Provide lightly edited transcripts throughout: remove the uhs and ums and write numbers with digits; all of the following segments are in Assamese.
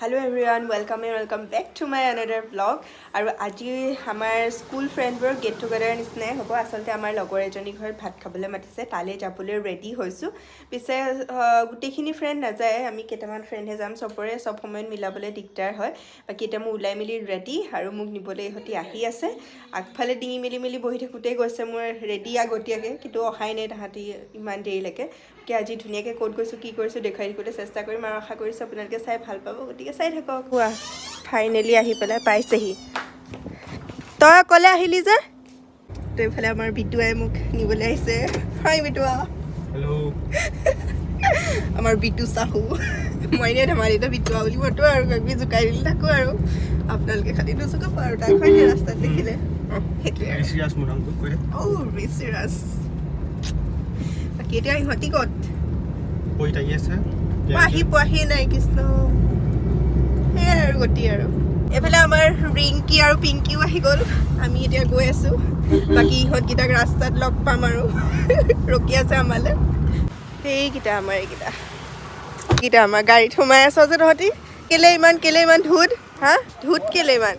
Hello everyone, welcome back to my another vlog. আৰু আজি আমাৰ স্কুল ফ্ৰেণ্ডবোৰ গেট টুগেডাৰ নিচিনাই হ'ব। আচলতে আমাৰ লগৰ এজনী ঘৰত ভাত খাবলৈ মাতিছে, তালৈ যাবলৈ ৰেডি হৈছোঁ। পিছে গোটেইখিনি ফ্ৰেণ্ড নাযায়, আমি কেইটামান ফ্ৰেণ্ডহে যাম। চবৰে চব সময়ত মিলাবলৈ দিগদাৰ হয়। বাকী এতিয়া মই ওলাই মেলি ৰেডি আৰু মোক নিবলৈ ইহঁতি আহি আছে। আগফালে ডিঙি মেলি বহি থাকোঁতেই গৈছে মোৰ ৰেডি আগতীয়াকৈ, কিন্তু অহাই নাই তাহাঁতি ইমান দেৰিলৈকে। আজি ধুনীয়াকৈ ক'ত গৈছোঁ কি কৰিছোঁ দেখুৱাই দিবলৈ চেষ্টা কৰিম আৰু আশা কৰিছোঁ আপোনালোকে চাই ভাল পাব, গতিকে চাই থাকক। কোৱা ফাইনেলি আহি পেলাই পাইছেহি। তই অকলে আহিলি যে? তো এইফালে আমাৰ বিটুৱাই মোক নিবলৈ আহিছে। হাই বিটুৱা। হেল্ল' আমাৰ বিটু চাহু। মই এনেই ধেমালিতে বিটুৱা বুলি মাতো আৰু কিবাকিবি জোকাই দিলি থাকোঁ আৰু আপোনালোকে খালি নুজুকাব আৰু তাক হয় নে ৰাস্তাত দেখিলে। সেইটোৱে ঋষিৰাজ। বাকী এতিয়া ইহঁতি ক'ত? আহি পোৱাহি নাই কৃষ্ণ। সেয়াই আৰু গতি আৰু এইফালে আমাৰ ৰিংকি আৰু পিংকিও আহি গ'ল। আমি এতিয়া গৈ আছোঁ। বাকী ইহঁতকেইটাক ৰাস্তাত লগ পাম আৰু ৰখি আছে আমালৈ। সেইকেইটা আমাৰ এইকেইটা আমাৰ গাড়ীত সোমাই আছ যে তহঁতি। কেলে ইমান ধোঁত? হা ধোঁত কেলে ইমান?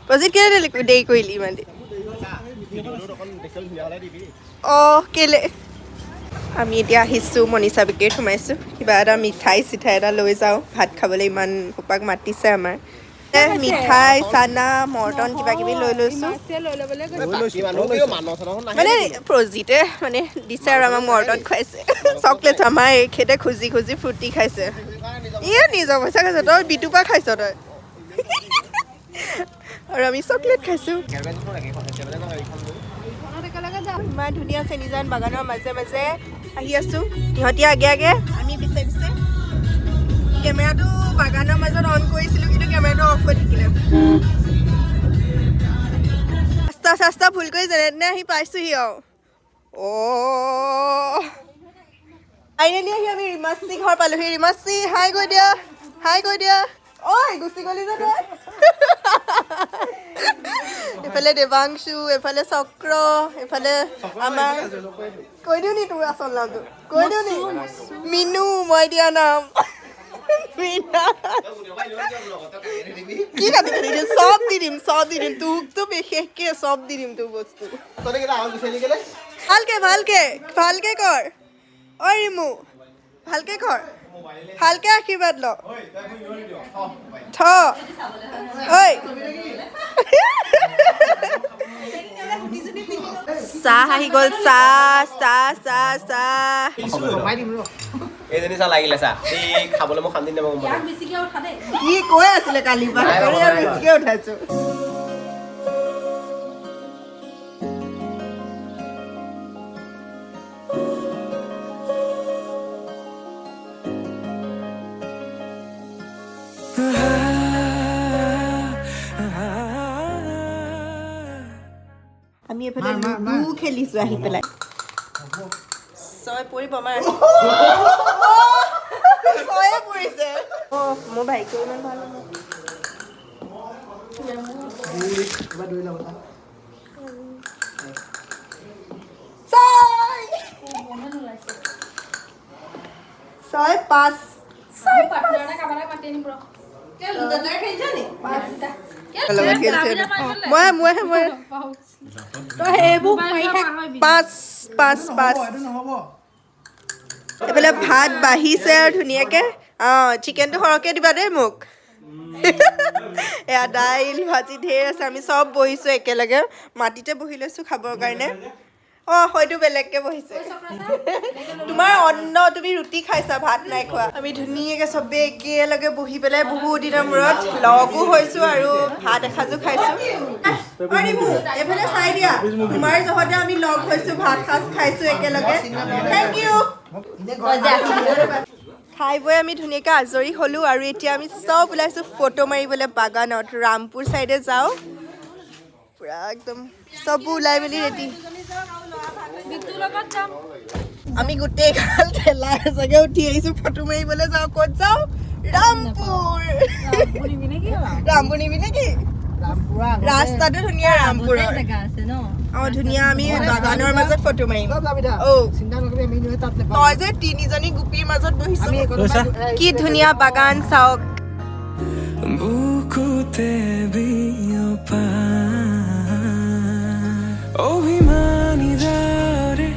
প্ৰজিত কেলে দেৰি কৰিলি ইমান দেৰি? অঁ কেলে? আমি এতিয়া আহিছোঁ মনীষা বেকাৰীত সোমাইছোঁ। কিবা এটা মিঠাই এটা লৈ যাওঁ, ভাত খাবলৈ ইমান সোপাক মাতিছে আমাৰ। মিঠাই চানা মৰ্টন কিবাকিবি লৈ লৈছোঁ। মানে প্ৰজিতে মানে দিছে আৰু আমাক মৰ্টন খুৱাইছে। চকলেট আমাৰ এইখেতে খুজি ফ্ৰুটি খাইছে। নিজৰ পইচা খাইছ তই, বিটুৰ পৰা খাইছ তই। আৰু আমি চকলেট খাইছোঁ। ইমান ধুনীয়া চেনিজান বাগানৰ মাজে মাজে আহি আছোঁ। ইহঁতি আগে আমি পিছে কেমেৰাটো বাগানৰ মাজত অন কৰিছিলোঁ, কিন্তু কেমেৰাটো অফ হৈ থাকিলে। ৰাস্তা ভুল কৰি যেনে তেনে আহি পাইছোঁহি আৰু। ফাইনেলি আহি আমি ৰিমাশ্ৰী ঘৰ পালোহি। ৰিমাশ্ৰী হাই কৈ দিয়া। ঐ গুচি গলি যে তই। এইফালে দেৱাংশু, এইফালে চক্ৰ, এইফালে আমাৰ কৈ দিওঁ নি তোৰ আচল নামটো? কৈ দিওঁ নি? মিনু, মই দিয়া নাম কি কাটি দিম? চব দি দিম তোকতো বিশেষকে চব দি দিম তোৰ বস্তু। ভালকে কৰ। ঐ ৰিমু ভালকে কৰ, ভালকে আশীৰ্বাদ ল। ঐ চাহ আহি গ'ল। এইজনী চা লাগিলে চা এই খাবলৈ মই শান্তি নাপাওঁ। কি কৈ আছিলে কালিৰ পৰা বেছিকে উঠাইছো। আমি এইফালে লুডু খেলিছো আহি পেলাই। ছয় পৰিব আমাৰ। ছয়ে পৰিছে। মোৰ ভাইটিও ইমান ভাল নহয়। ছয় পাঁচ। এইফালে ভাত বাঢ়িছে আৰু ধুনীয়াকে। চিকেনটো সৰহকে দিবা দেই মোক। এয়া দাইল ভাজি ঢেৰ আছে। আমি চব বহিছোঁ একেলগে, মাটিতে বহি লৈছোঁ খাবৰ কাৰণে। হয়তো বেলেগকে বহিছে। তোমাৰ অন্ন, তুমি ৰুটি খাইছা, ভাত নাই খোৱা। আমি ধুনীয়াকে চবেই একেলগে বহি পেলাই বহুত দিনৰ মূৰত লগো হৈছোঁ আৰু ভাত এসাঁজো খাইছোঁ। এইফালে চাই দিয়া, তোমাৰ জহতে আমি লগ হৈছোঁ, ভাত সাঁজ খাইছোঁ একেলগে। Thank you. খাই বৈ আমি ধুনীয়াকৈ আজৰি হ'লোঁ আৰু এতিয়া আমি চব ওলাইছোঁ ফটো মাৰিবলৈ বাগানত। ৰামপুৰ চাইডে যাওঁ, পুৰা একদম চববোৰ ওলাই মেলি ৰেডি। আমি গোটেই গাল ঠেলাই চাগে উঠি আহিছোঁ ফটো মাৰিবলৈ যাওঁ। ক'ত যাওঁ? ৰামপুৰ নিবি নেকি? ৰাস্তাটো ধুনীয়া ৰামপুৰৰ জেগা আছে ন অঁ ধুনীয়া আমি বাগানৰ মাজত ফটো মাৰিম তই যে তিনিজনী গোপীৰ মাজত বহিছো কি ধুনীয়া বাগান চাওক বুকুতে বিয়পা অভিমানী যাৰে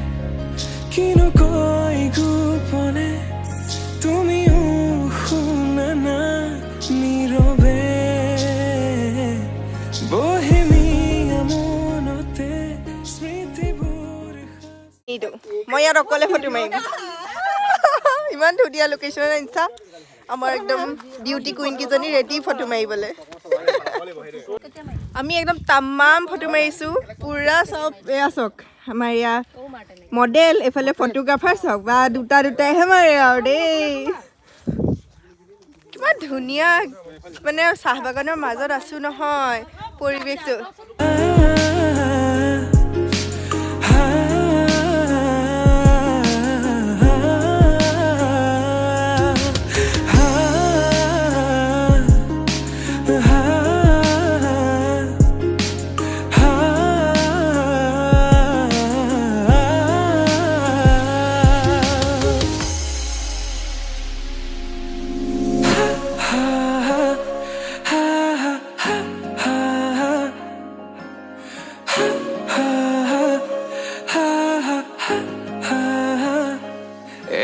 কিনো কৈ গোপনে তুমিও শুনা না নীৰৱে বহেমিয়া মনতে স্মৃতিবোৰ এইটো মই ইয়াত অকলে ফটো মাৰিম ইমান ধুনীয়া লোকেশ্যন আনিছা আমাৰ একদম বিউটি কুইন কেইজনী ৰেডি ফটো মাৰিবলৈ আমি একদম তামাম ফটো মাৰিছোঁ পুৰা চব এয়া চাওক আমাৰ ইয়াৰ মডেল এইফালে ফটোগ্ৰাফাৰ চাওক বা দুটাইহে মাৰে আৰু দেই কিমান ধুনীয়া মানে চাহ বাগানৰ মাজত আছোঁ নহয় পৰিৱেশটো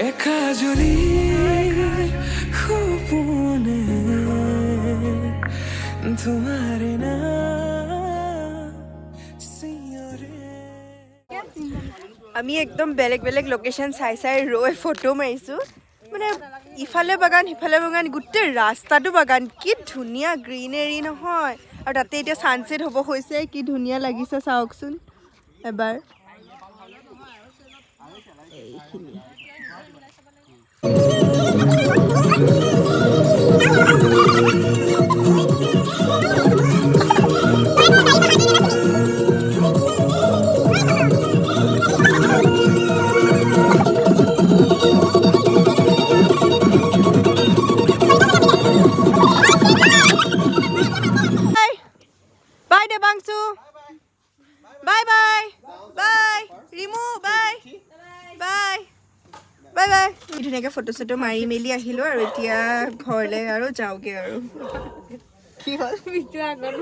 একাজলি সপোনে তোমাৰে না আমি একদম বেলেগ বেলেগ লোকেশ্যন চাই ৰৈ ফটো মাৰিছোঁ মানে ইফালে বাগান সিফালে বাগান গোটেই ৰাস্তাটো বাগান কি ধুনীয়া গ্ৰীনেৰী নহয় আৰু তাতে এতিয়া ছানছেট হ'ব হৈছে কি ধুনীয়া লাগিছে চাওকচোন এবাৰ Bye, Debangsu. Bye, bye. Bye. Rimu, bye. Bye. Bye, bye. ধুনীয়াকৈ ফটো চটো মাৰি মেলি আহিলোঁ আৰু এতিয়া ঘৰলৈ আৰু যাওঁগৈ আৰু কি হ'ল বিটু আগত